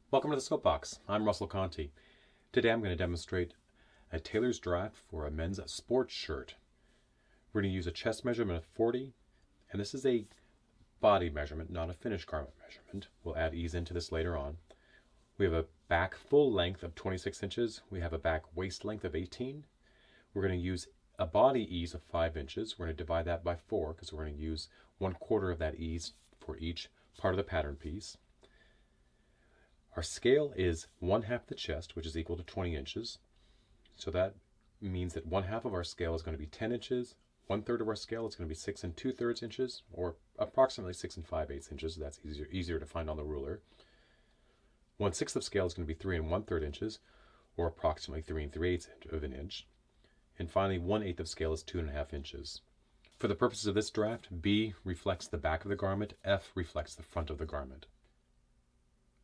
Welcome to the Soapbox. I'm Russell Conti. Today I'm going to demonstrate a tailor's draft for a men's sports shirt. We're going to use a chest measurement of 40, and this is a body measurement, not a finished garment measurement. We'll add ease into this later on. We have a back full length of 26 inches. We have a back waist length of 18. We're going to use a body ease of 5 inches. We're going to divide that by 4 because we're going to use 1/4 of that ease for each part of the pattern piece. Our scale is 1/2 the chest, which is equal to 20 inches. So that means that 1/2 of our scale is going to be 10 inches. 1/3 of our scale is going to be 6 2/3 inches, or approximately 6 5/8 inches. That's easier to find on the ruler. 1/6 of scale is going to be 3 1/3 inches, or approximately 3 3/8 of an inch. And finally, 1/8 of scale is 2.5 inches. For the purposes of this draft, B reflects the back of the garment, F reflects the front of the garment.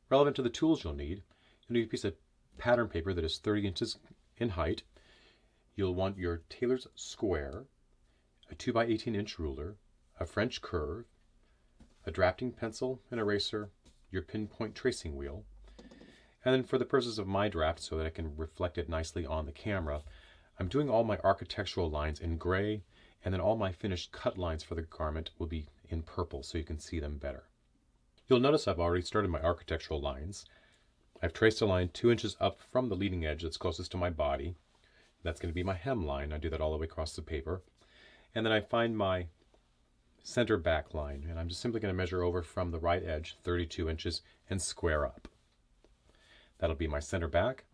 Relevant to the tools you'll need a piece of pattern paper that is 30 inches in height. You'll want your tailor's square, a 2x18 inch ruler, a French curve, a drafting pencil, an eraser, your pinpoint tracing wheel. And then for the purposes of my draft, so that I can reflect it nicely on the camera, I'm doing all my architectural lines in gray, and then all my finished cut lines for the garment will be in purple so you can see them better. You'll notice I've already started my architectural lines. I've traced a line 2 inches up from the leading edge that's closest to my body. That's going to be my hem line. I do that all the way across the paper. And then I find my center back line, and I'm just simply going to measure over from the right edge 32 inches and square up. That'll be my center back,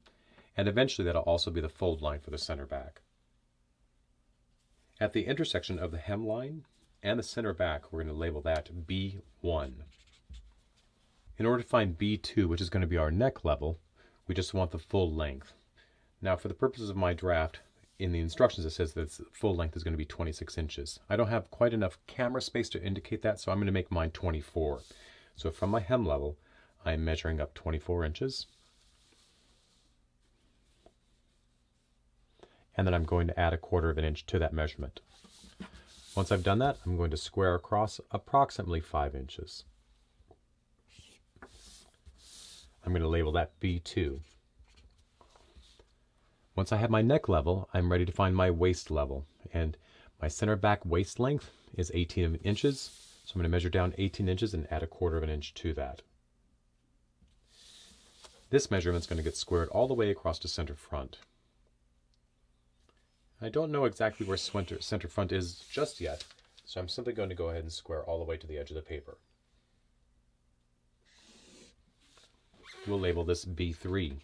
and eventually that'll also be the fold line for the center back. At the intersection of the hem line and the center back, we're going to label that B1. In order to find B2, which is going to be our neck level, we just want the full length. Now, for the purposes of my draft, in the instructions it says that the full length is going to be 26 inches. I don't have quite enough camera space to indicate that, so I'm going to make mine 24. So from my hem level, I'm measuring up 24 inches. And then I'm going to add 1/4 of an inch to that measurement. Once I've done that, I'm going to square across approximately 5 inches. I'm going to label that B2. Once I have my neck level, I'm ready to find my waist level. And my center back waist length is 18 inches. So I'm going to measure down 18 inches and add 1/4 of an inch to that. This measurement is going to get squared all the way across to center front. I don't know exactly where center front is just yet, so I'm simply going to go ahead and square all the way to the edge of the paper. We'll label this B3,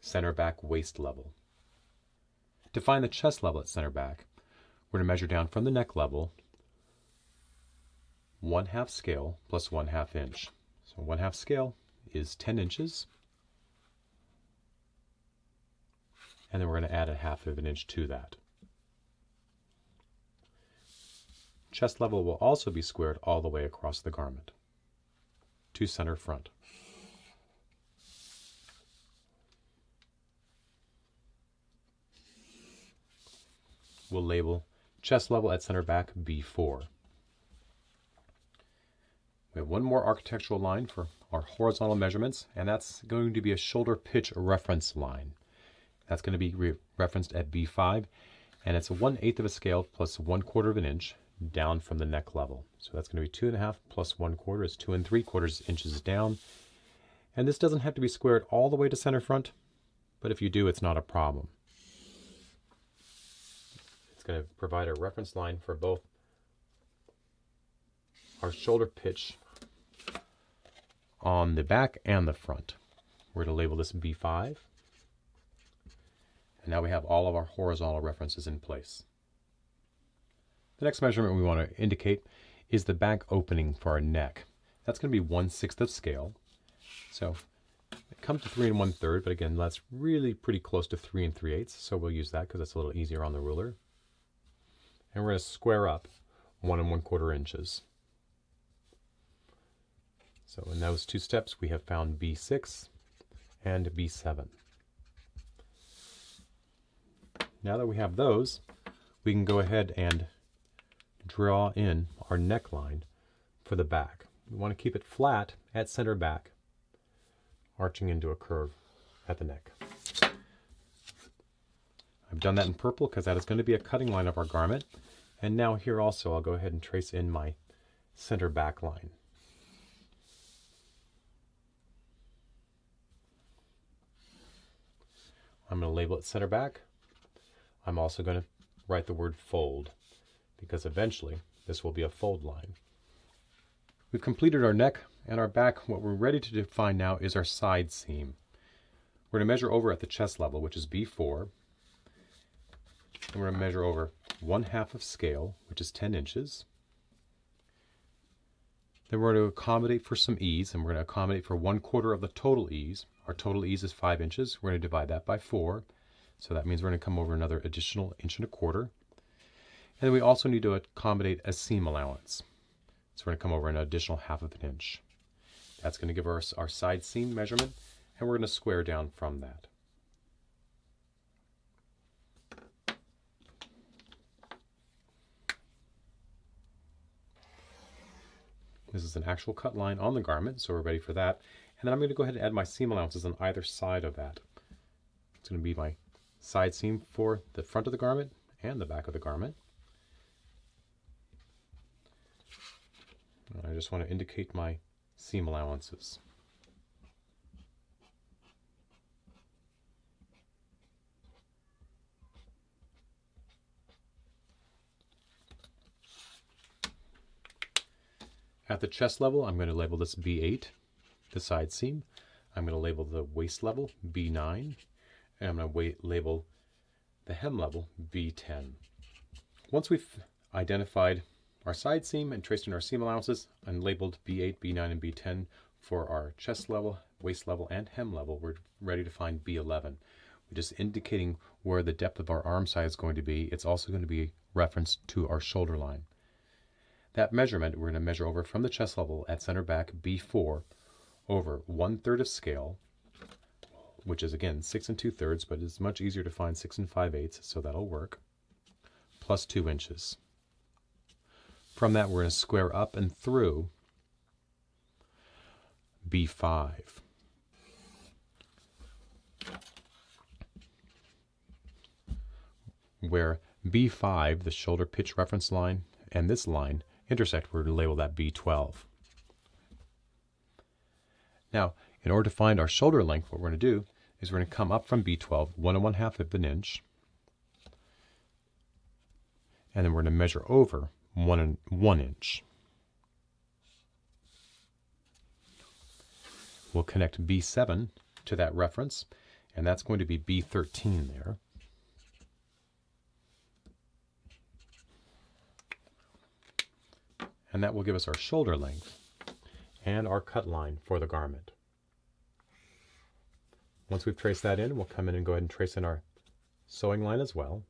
center back waist level. To find the chest level at center back, we're going to measure down from the neck level 1/2 scale plus 1/2 inch. So 1/2 scale is 10 inches. And then we're going to add 1/2 of an inch to that. Chest level will also be squared all the way across the garment to center front. We'll label chest level at center back B4. We have one more architectural line for our horizontal measurements, and that's going to be a shoulder pitch reference line. That's going to be referenced at B5, and it's 1/8 of a scale plus 1/4 of an inch down from the neck level. So that's going to be 2.5 plus 1/4 is 2 3/4 inches down. And this doesn't have to be squared all the way to center front, but if you do, it's not a problem. It's going to provide a reference line for both our shoulder pitch on the back and the front. We're going to label this B5. And now we have all of our horizontal references in place. The next measurement we want to indicate is the back opening for our neck. That's going to be 1/6 of scale. So it comes to 3 1/3, but again, that's really pretty close to 3 3/8. So we'll use that because it's a little easier on the ruler. And we're going to square up 1 1/4 inches. So in those two steps, we have found B6 and B7. Now that we have those, we can go ahead and draw in our neckline for the back. We want to keep it flat at center back. arching into a curve at the neck. I've done that in purple because that is going to be a cutting line of our garment. And now here also I'll go ahead and trace in my center back line. I'm going to label it center back. I'm also going to write the word fold because eventually this will be a fold line. We've completed our neck and our back. What we're ready to define now is our side seam. We're going to measure over at the chest level, which is B4. And we're going to measure over 1/2 of scale, which is 10 inches. Then we're going to accommodate for some ease, and we're going to accommodate for 1/4 of the total ease. Our total ease is 5 inches. We're going to divide that by 4. So that means we're going to come over another additional 1.25 inches. And then we also need to accommodate a seam allowance. So we're going to come over an additional 1/2 inch. That's going to give us our side seam measurement, and we're going to square down from that. This is an actual cut line on the garment, so we're ready for that. And then I'm going to go ahead and add my seam allowances on either side of that. It's going to be my side seam for the front of the garment and the back of the garment. I just want to indicate my seam allowances. At the chest level, I'm going to label this B8, the side seam. I'm going to label the waist level B9, and I'm going to label the hem level B10. Once we've identified our side seam and traced in our seam allowances and labeled B8, B9, and B10 for our chest level, waist level, and hem level, we're ready to find B11. We're just indicating where the depth of our arm side is going to be. It's also going to be referenced to our shoulder line. That measurement, we're going to measure over from the chest level at center back B4 over 1/3 of scale, which is again 6 2/3, but it's much easier to find 6 5/8, so that'll work, plus 2 inches. From that, we're going to square up and through B5. Where B5, the shoulder pitch reference line, and this line intersect, we're going to label that B12. Now, in order to find our shoulder length, what we're going to do is we're going to come up from B12 1 1/2 of an inch, and then we're going to measure over 1 inch. We'll connect B7 to that reference, and that's going to be B13 there. And that will give us our shoulder length and our cut line for the garment. Once we've traced that in, we'll come in and go ahead and trace in our sewing line as well.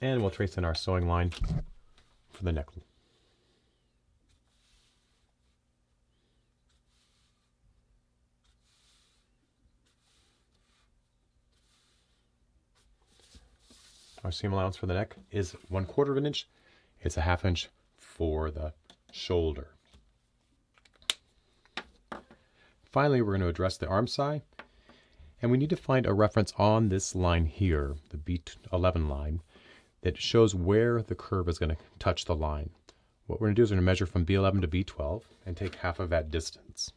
And we'll trace in our sewing line for the neck. Our seam allowance for the neck is 1/4 of an inch. It's a 1/2 inch for the shoulder. Finally, we're going to address the arm side, and we need to find a reference on this line here, the B11 line, that shows where the curve is going to touch the line. What we're going to do is we're going to measure from B11 to B12 and take half of that distance.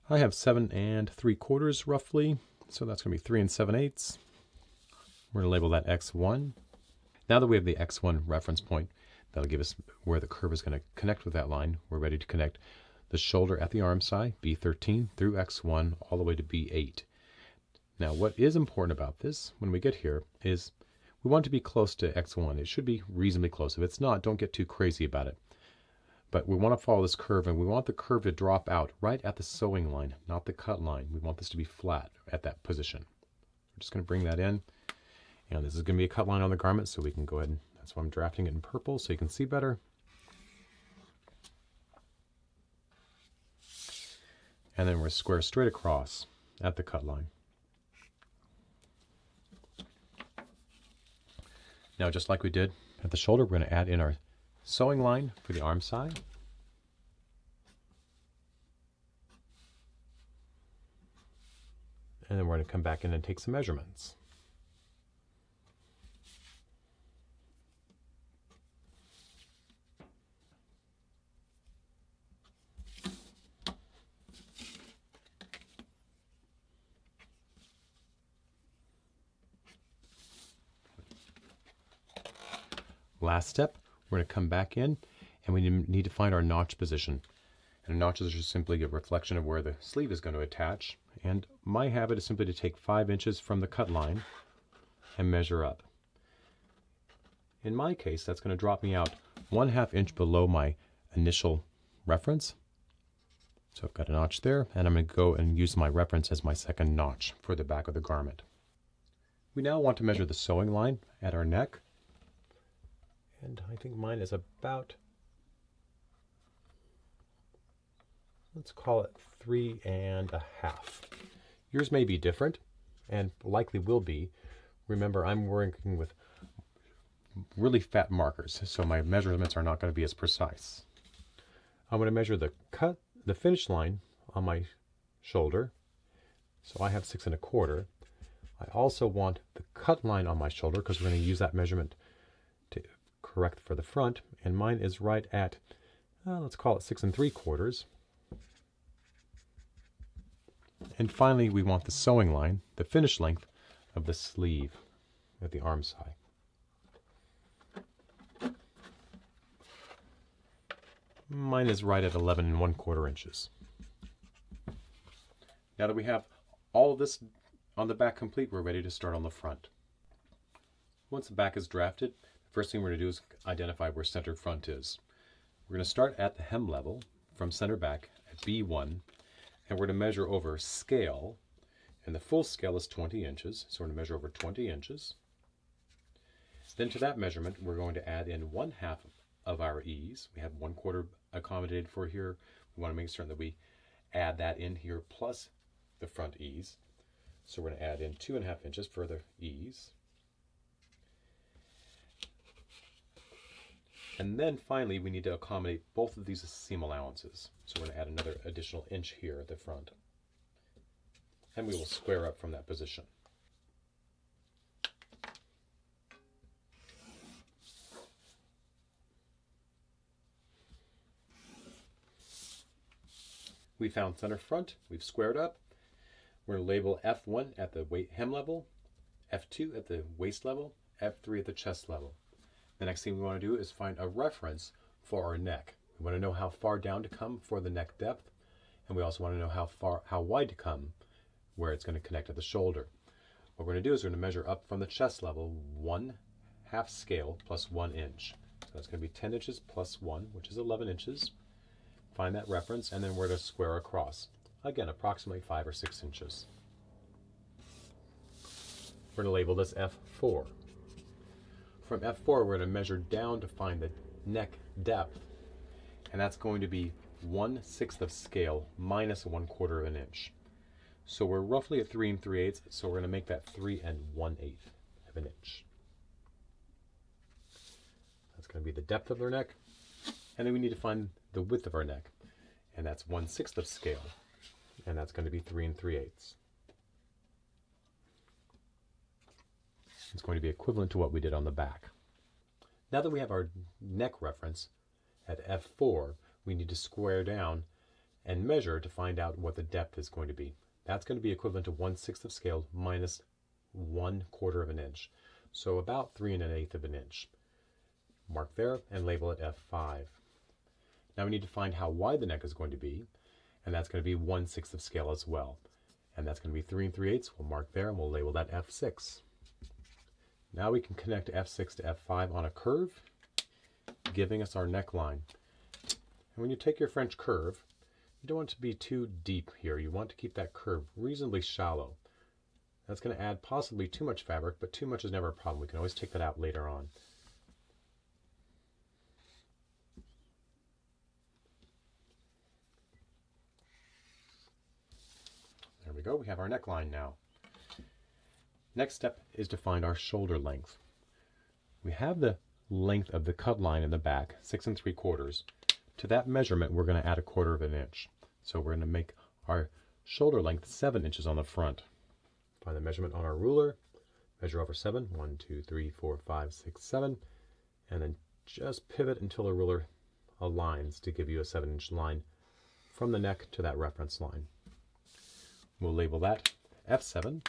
I have 7 3/4 roughly, so that's going to be 3 7/8. We're going to label that X1. Now that we have the X1 reference point, that'll give us where the curve is going to connect with that line. We're ready to connect the shoulder at the arm side, B13, through X1, all the way to B8. Now, what is important about this when we get here is we want to be close to X1. It should be reasonably close. If it's not, don't get too crazy about it. But we want to follow this curve, and we want the curve to drop out right at the sewing line, not the cut line. We want this to be flat at that position. We're just going to bring that in. And this is going to be a cut line on the garment, so we can go ahead and, that's why I'm drafting it in purple so you can see better. And then we're square straight across at the cut line. Now, just like we did at the shoulder, we're going to add in our sewing line for the arm side. And then we're going to come back in and take some measurements. Last step, we're going to come back in and we need to find our notch position. And notches are just simply a reflection of where the sleeve is going to attach. And my habit is simply to take 5 inches from the cut line and measure up. In my case, that's going to drop me out 1/2 inch below my initial reference. So I've got a notch there, and I'm going to go and use my reference as my second notch for the back of the garment. We now want to measure the sewing line at our neck. And I think mine is about, let's call it 3.5. Yours may be different, and likely will be. Remember, I'm working with really fat markers, so my measurements are not going to be as precise. I'm going to measure the finish line on my shoulder. So I have 6 1/4. I also want the cut line on my shoulder because we're going to use that measurement to correct for the front, and mine is right at, let's call it 6 3/4. And finally, we want the sewing line, the finish length of the sleeve at the arm side. Mine is right at 11 1/4 inches. Now that we have all of this on the back complete, we're ready to start on the front. Once the back is drafted, the first thing we're going to do is identify where center front is. We're going to start at the hem level from center back at B1, and we're going to measure over scale, and the full scale is 20 inches, so we're going to measure over 20 inches. Then to that measurement, we're going to add in 1/2 of our ease. We have 1/4 accommodated for here. We want to make certain that we add that in here plus the front ease. So we're going to add in 2.5 inches for the ease. And then finally, we need to accommodate both of these seam allowances. So we're going to add another additional inch here at the front. And we will square up from that position. We found center front, we've squared up. We're going to label F1 at the hem level, F2 at the waist level, F3 at the chest level. The next thing we want to do is find a reference for our neck. We want to know how far down to come for the neck depth, and we also want to know how wide to come where it's going to connect to the shoulder. What we're going to do is we're going to measure up from the chest level 1/2 scale plus 1 inch. So that's going to be 10 inches plus 1, which is 11 inches. Find that reference, and then we're going to square across. Again, approximately 5 or 6 inches. We're going to label this F4. From F4, we're going to measure down to find the neck depth, and that's going to be 1/6 of scale minus 1/4 of an inch. So we're roughly at 3 3/8, so we're going to make that 3 1/8 of an inch. That's going to be the depth of our neck, and then we need to find the width of our neck, and that's 1/6 of scale, and that's going to be 3 3/8. It's going to be equivalent to what we did on the back. Now that we have our neck reference at F4, we need to square down and measure to find out what the depth is going to be. That's going to be equivalent to 1/6 of scale minus 1/4 of an inch. So about 3 1/8 of an inch. Mark there and label it F5. Now we need to find how wide the neck is going to be, and that's going to be 1/6 of scale as well. And that's going to be 3 3/8. We'll mark there and we'll label that F6. Now we can connect F6 to F5 on a curve, giving us our neckline. And when you take your French curve, you don't want it to be too deep here. You want to keep that curve reasonably shallow. That's going to add possibly too much fabric, but too much is never a problem. We can always take that out later on. There we go. We have our neckline now. Next step is to find our shoulder length. We have the length of the cut line in the back, 6 3/4. To that measurement, we're going to add 1/4 inch. So we're going to make our shoulder length 7 inches on the front. Find the measurement on our ruler, measure over 7, 1, 2, 3, 4, 5, 6, 7, and then just pivot until the ruler aligns to give you a 7-inch line from the neck to that reference line. We'll label that F7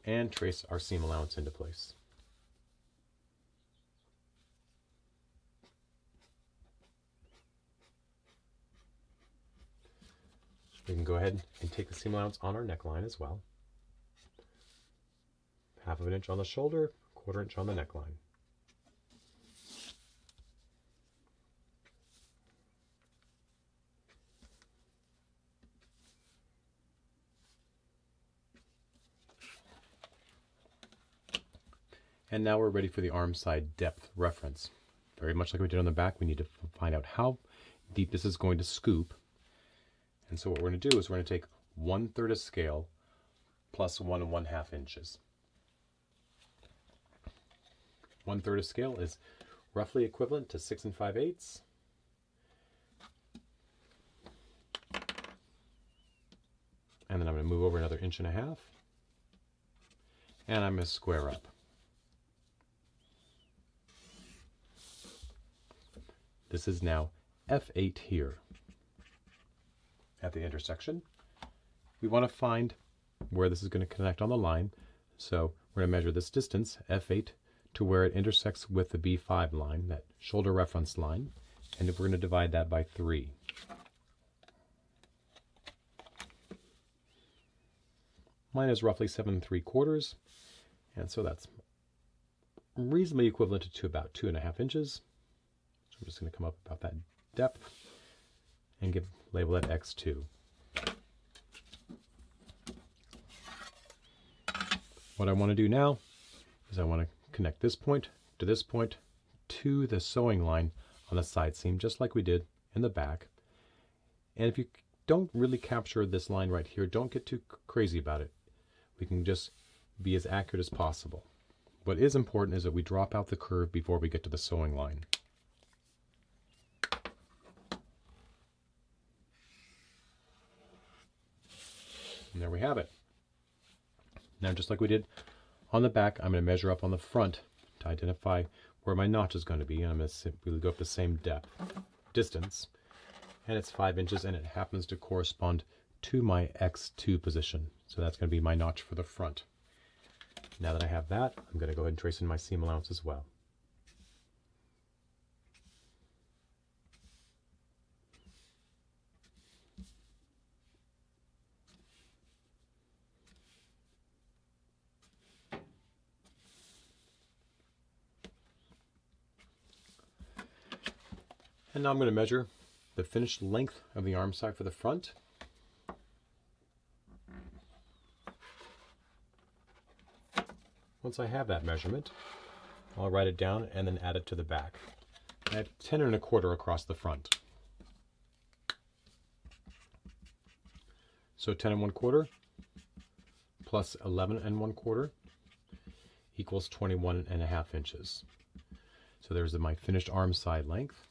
and trace our seam allowance into place. We can go ahead and take the seam allowance on our neckline as well. 1/2 inch on the shoulder, 1/4 inch on the neckline. And now we're ready for the arm side depth reference. Very much like we did on the back, we need to find out how deep this is going to scoop. And so what we're going to do is we're going to take 1/3 of scale plus 1 1/2 inches. 1/3 of scale is roughly equivalent to 6 5/8. And then I'm going to move over another 1.5 inches. And I'm going to square up. This is now F8 here. At the intersection, we want to find where this is going to connect on the line. So we're going to measure this distance, F8, to where it intersects with the B5 line, that shoulder reference line, and we're going to divide that by 3. Mine is roughly 7 3/4, and so that's reasonably equivalent to about 2.5 inches. So I'm just going to come up about that depth and label that X2. What I want to do now is I want to connect this point to the sewing line on the side seam, just like we did in the back. And if you don't really capture this line right here, don't get too crazy about it. We can just be as accurate as possible. What is important is that we drop out the curve before we get to the sewing line. And there we have it. Now, just like we did on the back, I'm going to measure up on the front to identify where my notch is going to be. And I'm going to simply go up the same distance. And it's 5 inches, and it happens to correspond to my X2 position. So that's going to be my notch for the front. Now that I have that, I'm going to go ahead and trace in my seam allowance as well. And now I'm going to measure the finished length of the arm side for the front. Once I have that measurement, I'll write it down and then add it to the back. I have 10 1/4 across the front. So 10 1/4 plus 11 1/4 equals 21.5 inches. So there's my finished arm side length.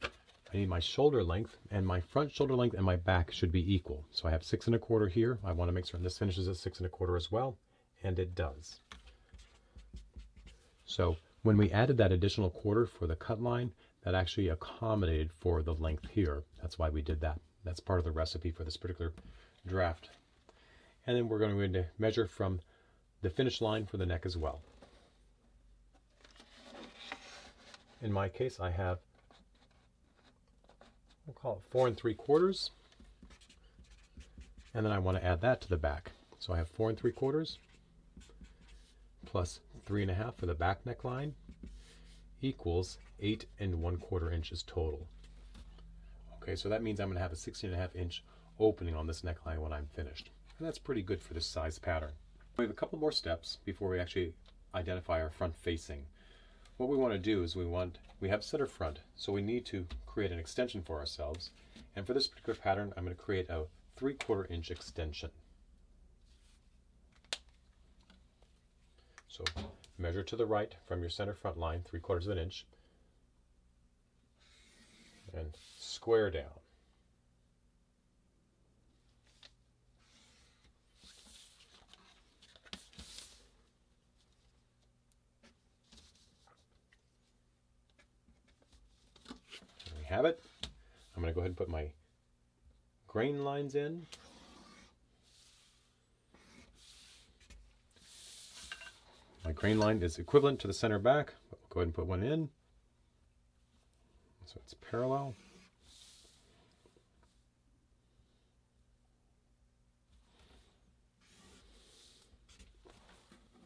I need my shoulder length, and my front shoulder length and my back should be equal. So I have 6 1/4 here. I want to make certain this finishes at 6 1/4 as well, and it does. So when we added that additional 1/4 for the cut line, that actually accommodated for the length here. That's why we did that. That's part of the recipe for this particular draft. And then we're going to measure from the finish line for the neck as well. In my case, I have, we'll call it 4 3/4, and then I want to add that to the back. So I have 4 3/4 plus 3 1/2 for the back neckline equals 8 1/4 inches total. Okay, so that means I'm going to have a 16.5 inch opening on this neckline when I'm finished. And that's pretty good for this size pattern. We have a couple more steps before we actually identify our front facing. What we want to do is we have center front, so we need to create an extension for ourselves. And for this particular pattern, I'm going to create a 3/4 inch extension. So measure to the right from your center front line, 3/4 of an inch, and square down. There we have it. I'm going to go ahead and put my grain lines in. My grain line is equivalent to the center back. We'll go ahead and put one in. So it's parallel.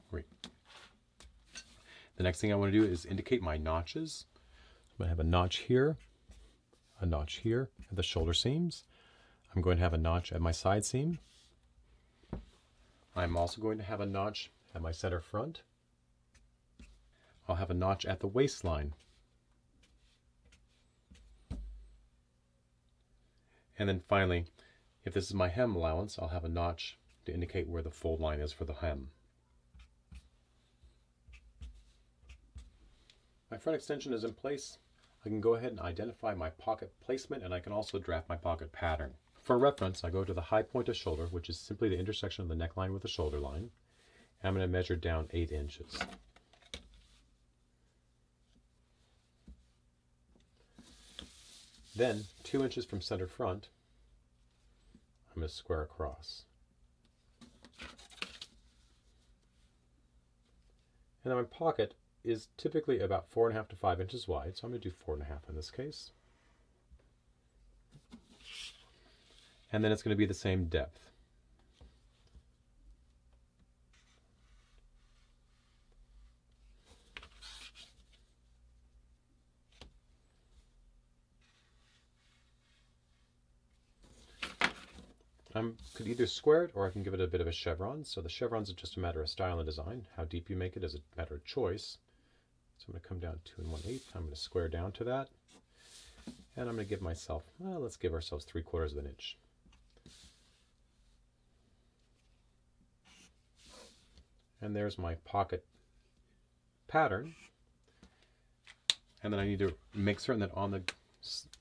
Great. The next thing I want to do is indicate my notches. I'm going to have a notch here at the shoulder seams. I'm going to have a notch at my side seam. I'm also going to have a notch at my center front. I'll have a notch at the waistline. And then finally, if this is my hem allowance, I'll have a notch to indicate where the fold line is for the hem. My front extension is in place. I can go ahead and identify my pocket placement, and I can also draft my pocket pattern. For reference, I go to the high point of shoulder, which is simply the intersection of the neckline with the shoulder line. And I'm going to measure down 8 inches. Then, 2 inches from center front, I'm going to square across. And then my pocket is typically about 4.5 to 5 inches wide, so I'm going to do 4.5 in this case. And then it's going to be the same depth. I could either square it or I can give it a bit of a chevron. So the chevrons are just a matter of style and design. How deep you make it is a matter of choice. So I'm going to come down 2 1/8. I'm going to square down to that. And I'm going to give myself, well, let's give ourselves 3/4 of an inch. And there's my pocket pattern. And then I need to make certain that on the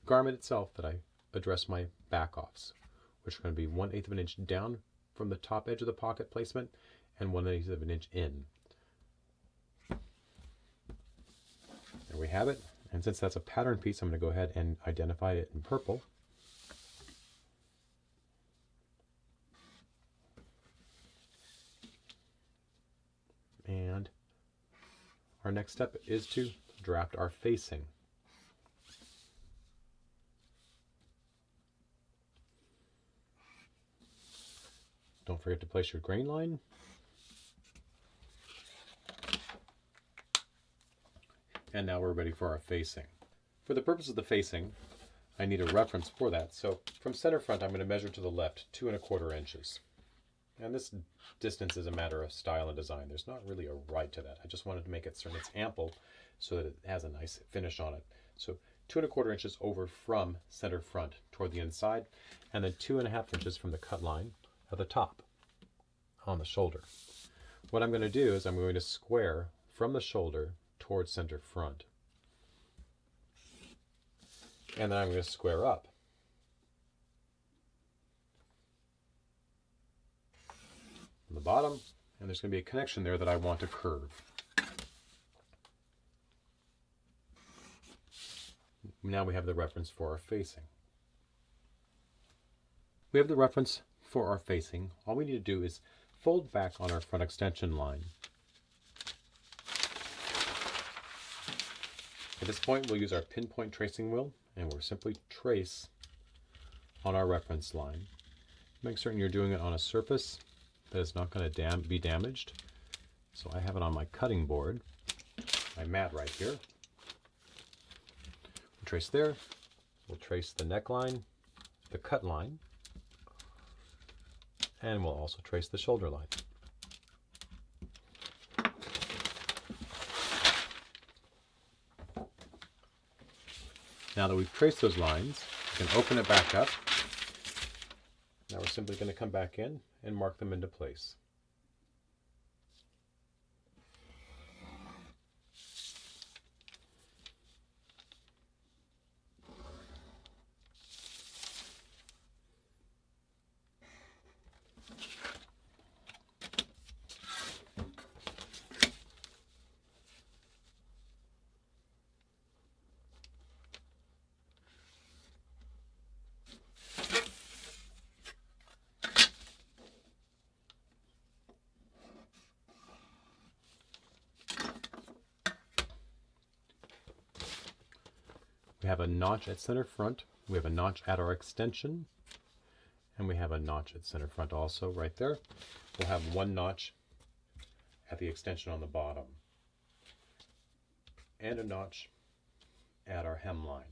garment itself that I address my back offs, which are going to be 1/8 of an inch down from the top edge of the pocket placement and 1/8 of an inch in. There we have it. And since that's a pattern piece, I'm going to go ahead and identify it in purple. And our next step is to draft our facing. Don't forget to place your grain line. And now we're ready for our facing. For the purpose of the facing, I need a reference for that. So from center front, I'm going to measure to the left 2 1/4 inches. And this distance is a matter of style and design. There's not really a right to that. I just wanted to make it certain it's ample so that it has a nice finish on it. So 2 1/4 inches over from center front toward the inside, and then 2 1/2 inches from the cut line at the top on the shoulder. What I'm going to do is I'm going to square from the shoulder towards center front. And then I'm going to square up. On the bottom, and there's going to be a connection there that I want to curve. Now we have the reference for our facing. We have the reference for our facing. All we need to do is fold back on our front extension line. At this point, we'll use our pinpoint tracing wheel, and we'll simply trace on our reference line. Make certain you're doing it on a surface that is not going to be damaged. So I have it on my cutting board, my mat right here. We'll trace there. We'll trace the neckline, the cut line, and we'll also trace the shoulder line. Now that we've traced those lines, we can open it back up. Now we're simply going to come back in and mark them into place. We have a notch at center front, we have a notch at our extension, and we have a notch at center front also right there. We'll have one notch at the extension on the bottom, and a notch at our hemline.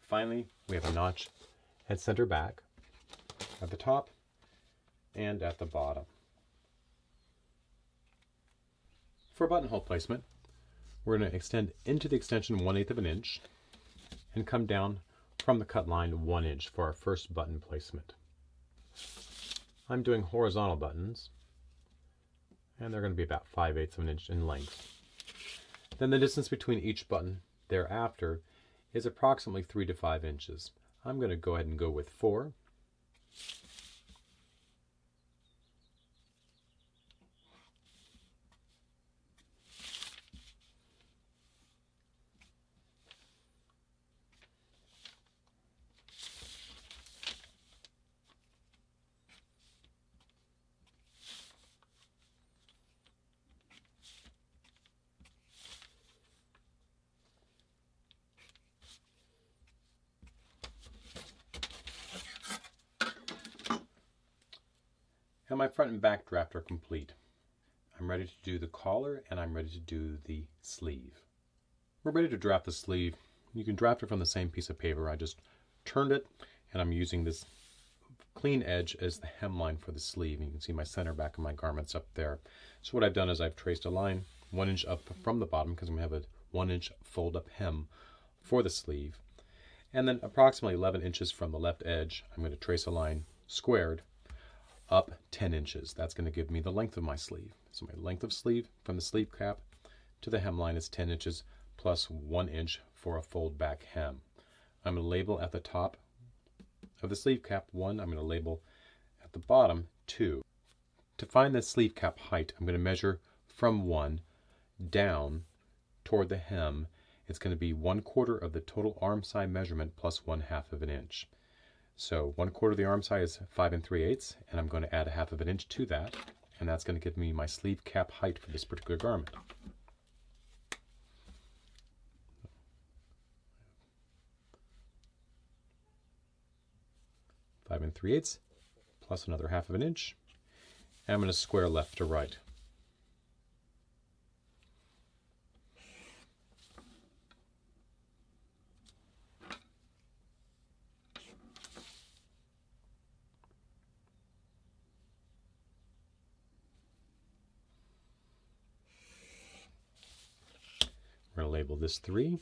Finally, we have a notch at center back, at the top, and at the bottom. For buttonhole placement, we're going to extend into the extension 1/8 of an inch and come down from the cut line 1 inch for our first button placement. I'm doing horizontal buttons, and they're going to be about 5/8 of an inch in length. Then the distance between each button thereafter is approximately 3 to 5 inches. I'm going to go ahead and go with 4. And my front and back draft are complete. I'm ready to do the collar and I'm ready to do the sleeve. We're ready to draft the sleeve. You can draft it from the same piece of paper. I just turned it and I'm using this clean edge as the hemline for the sleeve. And you can see my center back of my garments up there. So what I've done is I've traced a line 1 inch up from the bottom because I'm going to have a 1 inch fold up hem for the sleeve. And then approximately 11 inches from the left edge, I'm going to trace a line squared up 10 inches. That's going to give me the length of my sleeve. So my length of sleeve from the sleeve cap to the hemline is 10 inches plus 1 inch for a fold back hem. I'm going to label at the top of the sleeve cap 1. I'm going to label at the bottom 2. To find the sleeve cap height, I'm going to measure from 1 down toward the hem. It's going to be 1/4 of the total arm side measurement plus 1/2 of an inch. So 1/4 of the arm side is 5 3/8, and I'm going to add 1/2 of an inch to that, and that's going to give me my sleeve cap height for this particular garment. Five 3/8 plus another 1/2 of an inch, and I'm going to square left to right. We're going to label this 3.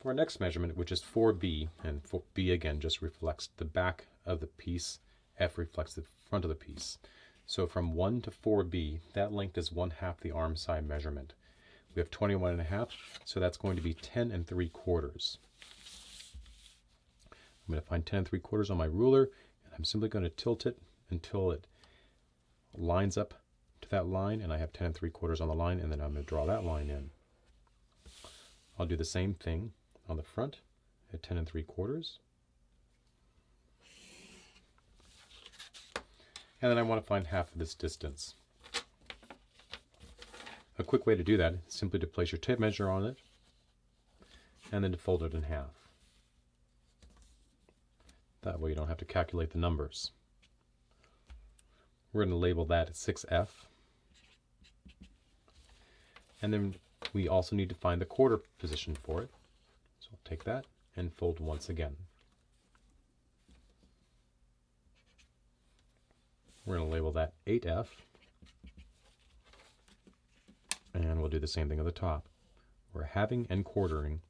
For our next measurement, which is 4B, and B again just reflects the back of the piece, F reflects the front of the piece. So from 1 to 4B, that length is 1/2 the arm side measurement. We have 21.5, so that's going to be 10 3/4. I'm going to find 10 3/4 on my ruler, and I'm simply going to tilt it until it lines up to that line, and I have 10 3/4 on the line, and then I'm going to draw that line in. I'll do the same thing on the front at 10 3/4. And then I want to find half of this distance. A quick way to do that is simply to place your tape measure on it and then to fold it in half. That way you don't have to calculate the numbers. We're going to label that 6F. And then we also need to find the quarter position for it. So I'll take that and fold once again. We're going to label that 8F. And we'll do the same thing at the top. We're halving and quartering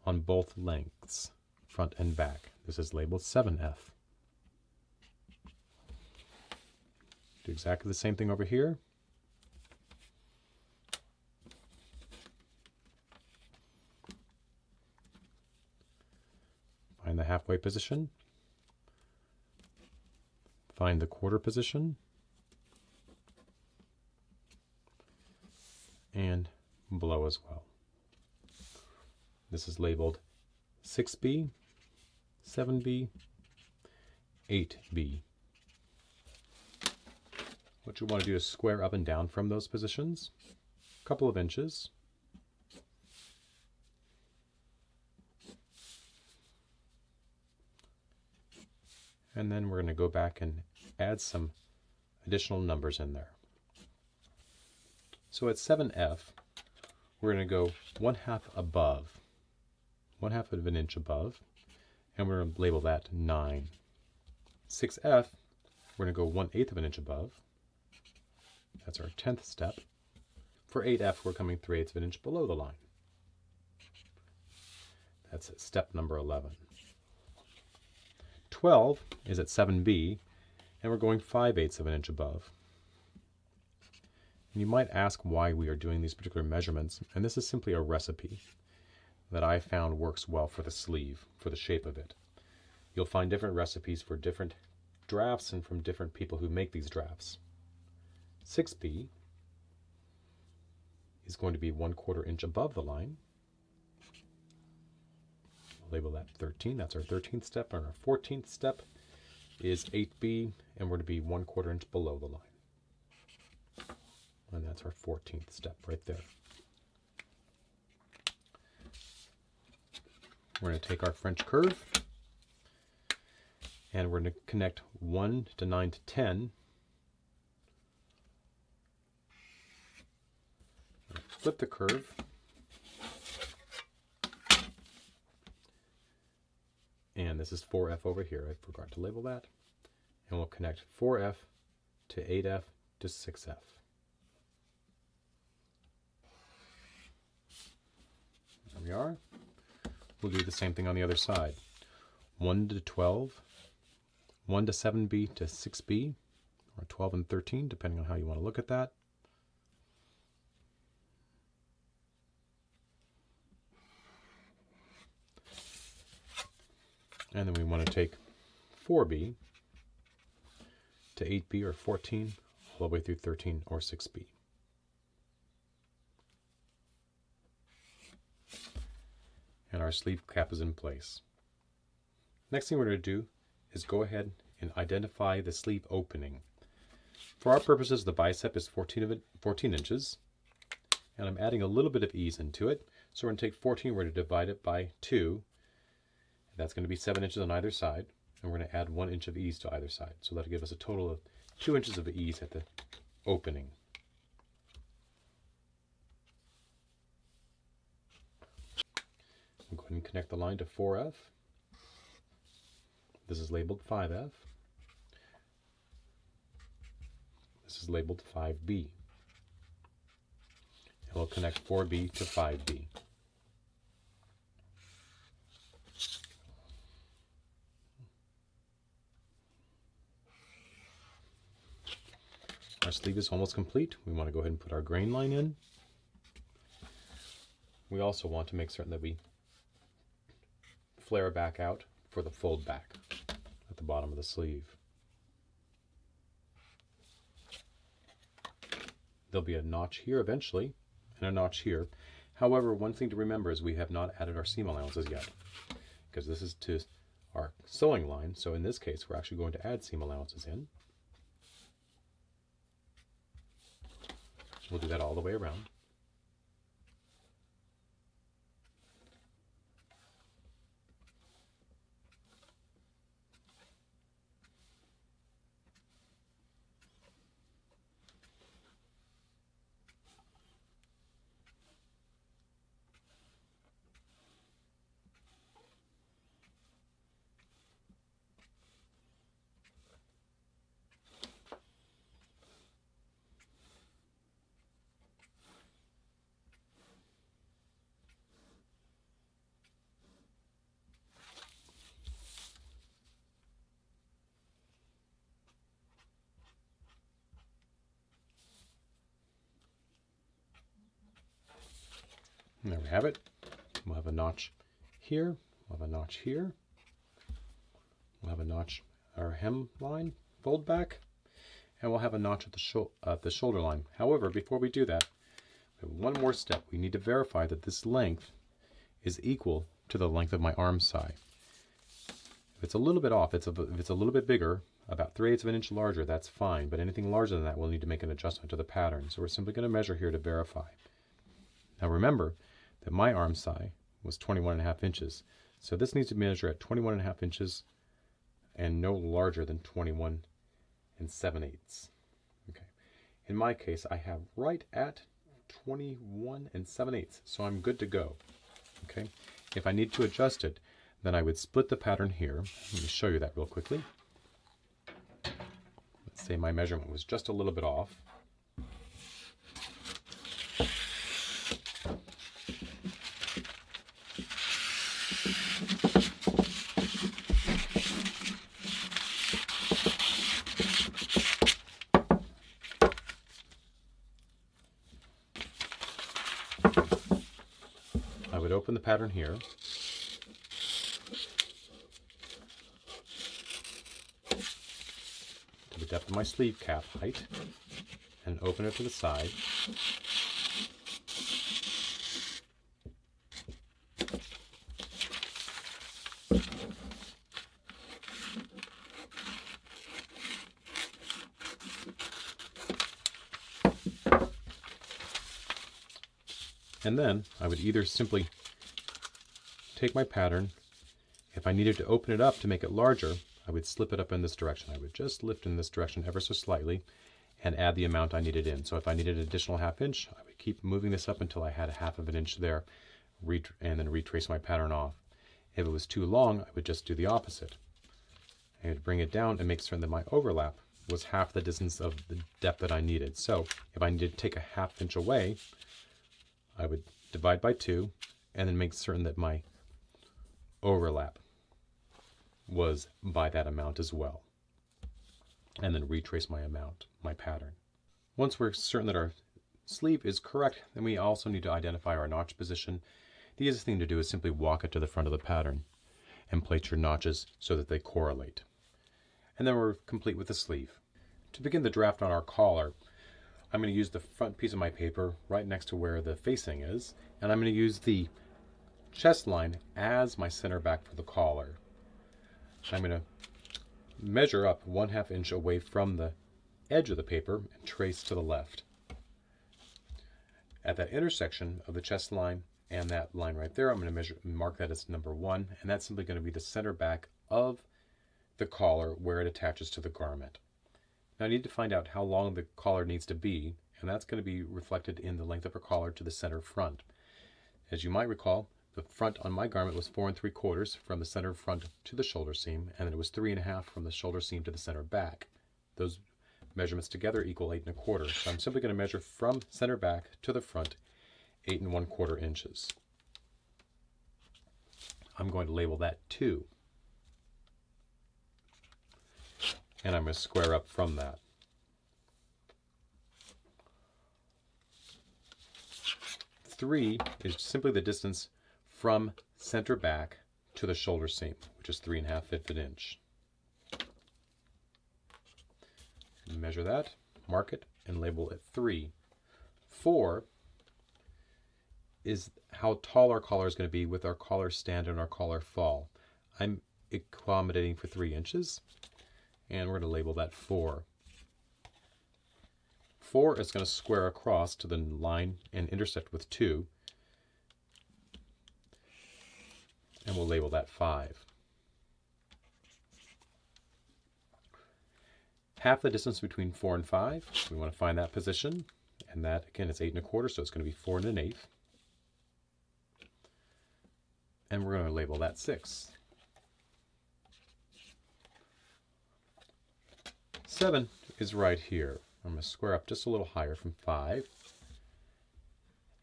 on both lengths, front and back. This is labeled 7F. Do exactly the same thing over here. Find the halfway position. Find the quarter position. And below as well. This is labeled 6B, 7B, 8B. What you want to do is square up and down from those positions, a couple of inches. And then we're going to go back and add some additional numbers in there. So at 7F, we're going to go 1/2 above, 1/2 of an inch above, and we're going to label that 9. 6F, we're going to go 1/8 of an inch above. That's our 10th step. For 8F, we're coming 3/8 of an inch below the line. That's step number 11. 12 is at 7B, and we're going 5/8 of an inch above. And you might ask why we are doing these particular measurements, and this is simply a recipe that I found works well for the sleeve, for the shape of it. You'll find different recipes for different drafts and from different people who make these drafts. 6B is going to be 1/4 inch above the line. We'll label that 13. That's our 13th step. And our 14th step is 8B, and we're going to be 1/4 inch below the line. And that's our 14th step right there. We're going to take our French curve, and we're going to connect 1 to 9 to 10. Flip the curve. And this is 4F over here. I forgot to label that. And we'll connect 4F to 8F to 6F. There we are. We'll do the same thing on the other side. 1 to 12, 1 to 7B to 6B, or 12 and 13, depending on how you want to look at that. And then we want to take 4B to 8B or 14, all the way through 13 or 6B. And our sleeve cap is in place. Next thing we're going to do is go ahead and identify the sleeve opening. For our purposes, the bicep is 14 inches, and I'm adding a little bit of ease into it. So we're going to take 14, we're going to divide it by 2. That's going to be 7 inches on either side, and we're going to add 1 inch of ease to either side. So that'll give us a total of 2 inches of ease at the opening. We'll go ahead and connect the line to 4F. This is labeled 5F. This is labeled 5B. And we'll connect 4B to 5B. Our sleeve is almost complete. We want to go ahead and put our grain line in. We also want to make certain that we flare back out for the fold back at the bottom of the sleeve. There'll be a notch here eventually, and a notch here. However, one thing to remember is we have not added our seam allowances yet, because this is to our sewing line. So in this case, we're actually going to add seam allowances in. We'll do that all the way around. And there we have it. We'll have a notch here. We'll have a notch here. We'll have a notch at our hem line, fold back, and we'll have a notch at the shoulder line. However, before we do that, we have one more step. We need to verify that this length is equal to the length of my arm side. If it's a little bit off, if it's a little bit bigger, about 3/8 of an inch larger, that's fine. But anything larger than that, we'll need to make an adjustment to the pattern. So we're simply going to measure here to verify. Now remember that my arm side was 21.5 inches. So this needs to measure at 21.5 inches and no larger than 21 7/8. Okay. In my case, I have right at 21 7/8, so I'm good to go. Okay. If I need to adjust it, then I would split the pattern here. Let me show you that real quickly. Let's say my measurement was just a little bit off. I would open the pattern here. To the depth of my sleeve cap height, and open it to the side. And then I would either simply take my pattern. If I needed to open it up to make it larger, I would slip it up in this direction. I would just lift in this direction ever so slightly and add the amount I needed in. So if I needed an additional 1/2 inch, I would keep moving this up until I had 1/2 inch there, and then retrace my pattern off. If it was too long, I would just do the opposite. I would bring it down and make certain that my overlap was half the distance of the depth that I needed. So if I needed to take a 1/2 inch away, I would divide by 2 and then make certain that my overlap was by that amount as well. And then retrace my amount, my pattern. Once we're certain that our sleeve is correct, then we also need to identify our notch position. The easiest thing to do is simply walk it to the front of the pattern and place your notches so that they correlate. And then we're complete with the sleeve. To begin the draft on our collar, I'm going to use the front piece of my paper right next to where the facing is, and I'm going to use the chest line as my center back for the collar. I'm going to measure up 1/2 inch away from the edge of the paper and trace to the left. At that intersection of the chest line and that line right there, I'm going to mark that as number 1, and that's simply going to be the center back of the collar where it attaches to the garment. Now I need to find out how long the collar needs to be, and that's going to be reflected in the length of her collar to the center front. As you might recall, the front on my garment was 4 3/4 from the center front to the shoulder seam, and then it was 3 1/2 from the shoulder seam to the center back. Those measurements together equal 8 1/4. So I'm simply going to measure from center back to the front 8 1/4 inches. I'm going to label that 2. And I'm going to square up from that. Three is simply the distance from center back to the shoulder seam, which is 3 1/2 of an inch. Measure that, mark it, and label it 3. 4 is how tall our collar is going to be with our collar stand and our collar fall. I'm accommodating for 3 inches. And we're going to label that 4. 4 is going to square across to the line and intersect with 2. And we'll label that 5. Half the distance between 4 and 5, we want to find that position. And that, again, is 8 1/4, so it's going to be 4 1/8. And we're going to label that 6. 7 is right here. I'm going to square up just a little higher from 5.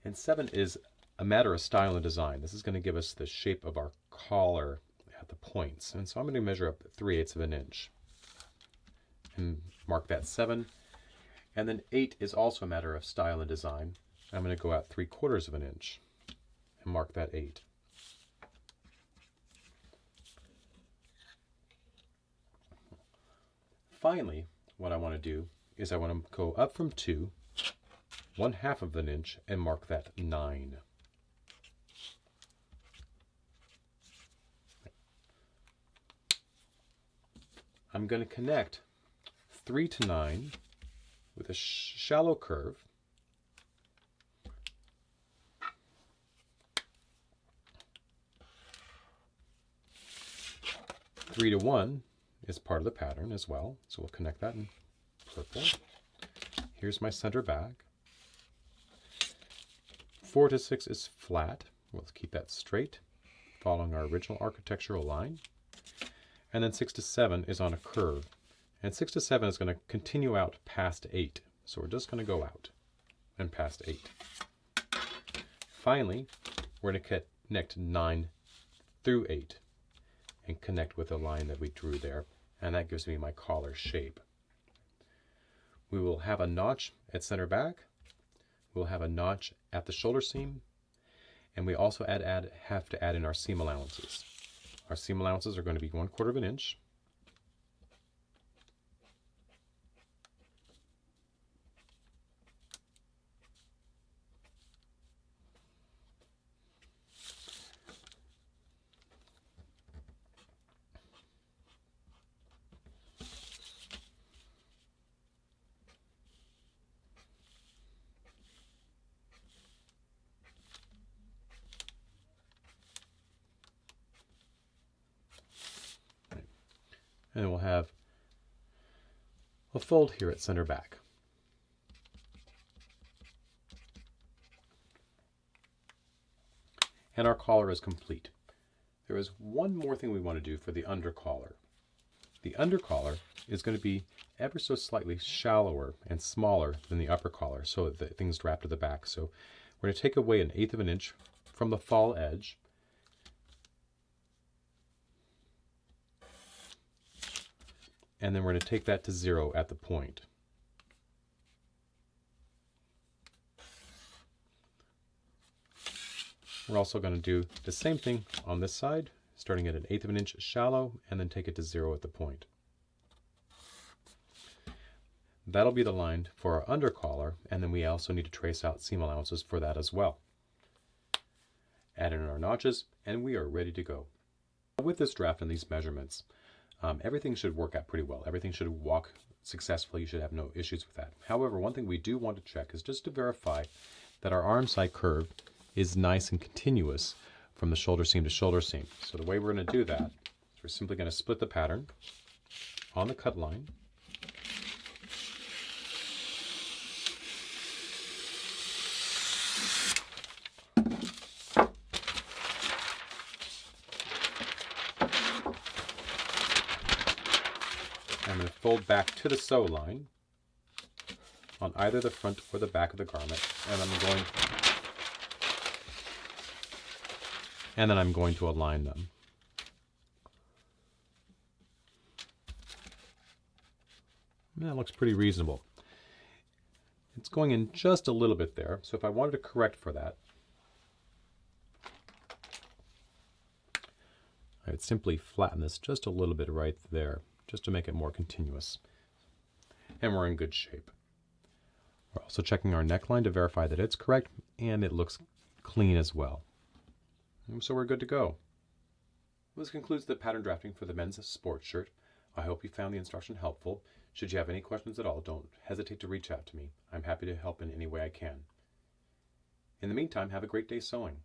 And 7 is a matter of style and design. This is going to give us the shape of our collar at the points. And so I'm going to measure up 3/8 of an inch. And mark that 7. And then 8 is also a matter of style and design. I'm going to go out 3/4 of an inch and mark that 8. Finally, what I want to do is I want to go up from 2, 1/2 of an inch, and mark that 9. I'm going to connect 3 to 9 with a shallow curve. Three to 1 is part of the pattern as well. So we'll connect that in purple. Here's my center back. 4 to 6 is flat. We'll keep that straight, following our original architectural line. And then 6 to 7 is on a curve. And 6 to 7 is going to continue out past 8. So we're just going to go out and past 8. Finally, we're going to connect 9 through 8 and connect with the line that we drew there. And that gives me my collar shape. We will have a notch at center back. We'll have a notch at the shoulder seam. And we also have to add in our seam allowances. Our seam allowances are going to be 1/4 of an inch. And we'll have a fold here at center back. And our collar is complete. There is one more thing we want to do for the under collar. The under collar is going to be ever so slightly shallower and smaller than the upper collar, so that things wrap to the back. So we're going to take away 1/8 of an inch from the fall edge. And then we're going to take that to 0 at the point. We're also going to do the same thing on this side, starting at 1/8 of an inch shallow, and then take it to 0 at the point. That'll be the line for our under collar, and then we also need to trace out seam allowances for that as well. Add in our notches, and we are ready to go. With this draft and these measurements, everything should work out pretty well. Everything should walk successfully. You should have no issues with that. However, one thing we do want to check is just to verify that our arm side curve is nice and continuous from the shoulder seam to shoulder seam. So the way we're going to do that is we're simply going to split the pattern on the cut line. I'm going to fold back to the sew line on either the front or the back of the garment, and then I'm going to align them. And that looks pretty reasonable. It's going in just a little bit there, so if I wanted to correct for that, I would simply flatten this just a little bit right there, just to make it more continuous. And we're in good shape. We're also checking our neckline to verify that it's correct, and it looks clean as well. And so we're good to go. This concludes the pattern drafting for the men's sports shirt. I hope you found the instruction helpful. Should you have any questions at all, don't hesitate to reach out to me. I'm happy to help in any way I can. In the meantime, have a great day sewing.